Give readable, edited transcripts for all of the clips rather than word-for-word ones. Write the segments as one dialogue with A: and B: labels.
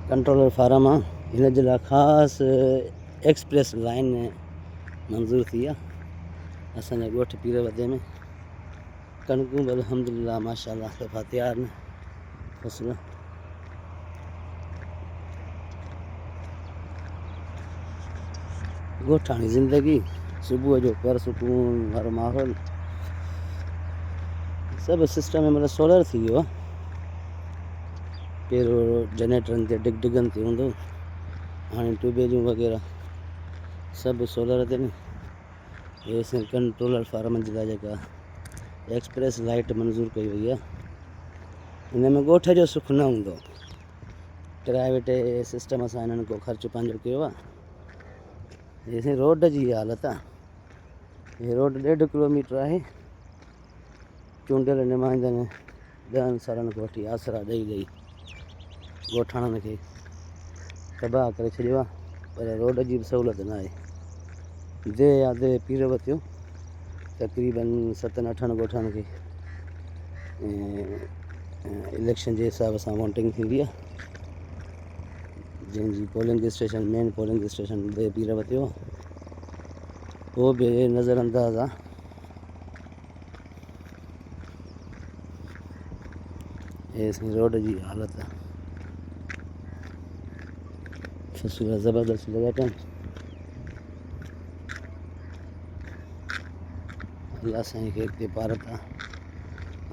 A: Controller farm आहे, हिन जे लाइ ख़ासि एक्सप्रेस लाइन मंज़ूर थी आहे असांजे ॻोठ पीरवदे में। कणकूं बि अल्हम्दुलिल्लाह माशाअल्लाह सफ़ा तयारु आहिनि फसल। ॻोठाणी ज़िंदगी, सुबुह जो पुरसुकून वारो माहौल, सभु सिस्टम मतिलबु सोलर थी वियो आहे। पहिरियों जनरेटरनि ते डिगनि ते हूंदो, हाणे ट्यूबवेलियूं वग़ैरह सभु सोलर ते न। हे कंट्रोलर फार्म जे लाइ जेका एक्सप्रेस लाइट मंज़ूर कई वई आहे, हिन में ॻोठ जो सुख न हूंदो। प्राइवेट सिस्टम सां हिननि को ख़र्चु पंहिंजो कयो आहे। हे रोड जी हालत आहे। हे रोड 1.5 किलोमीटर आहे। चूंडियल नुमाइंदनि 10 सालनि खां वठी आसरा ॾेई ॻोठाणनि खे तबाह करे छॾियो आहे, पर रोड जी बि सहूलियत न आहे। दे यादे पीर वरितियो तक़रीबन 7-8 ॻोठनि खे इलेक्शन जे हिसाब सां वोटिंग थींदी आहे, जंहिंजी पोलिंग स्टेशन मेन पोलिंग स्टेशन दे पीर वरितियो, उहो बि नज़रअंदाज़ आहे। रोड जी हालत आहे, फसूल ज़बरदस्त लॻा पिया आहिनि। अलाह साईं खे अॻिते पार था,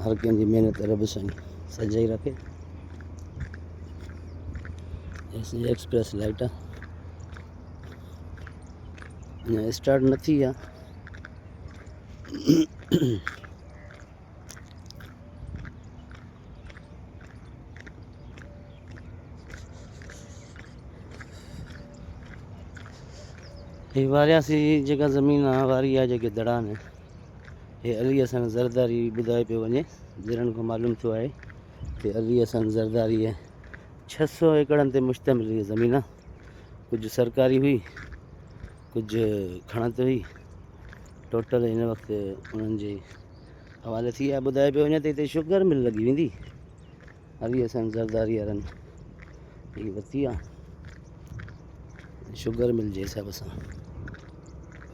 A: हर कंहिंजी महिनत रब साईं सजाई रखे। एक्सप्रेस लाइट आहे, अञा स्टार्ट न थी आहे। हे वारियासी जेका ज़मीन आहे वारी आहे, जेके दड़ा आहिनि, हे अली हसन ज़रदारी ॿुधाए पियो वञे। जिन्हनि खां मालूम थियो आहे कि अली हसन ज़रदारी 600 एकड़नि ते मुश्तमिल हीअ ज़मीन आहे। कुझु सरकारी हुई, कुझु खणत हुई। टोटल हिन वक़्तु उन्हनि जे हवाले थी आहे। ॿुधाए पियो वञे त हिते शुगर मिल लॻी वेंदी। अली हसन ज़रदारी वारनि हीअ वरिती आहे शुगर मिल जे हिसाब सां।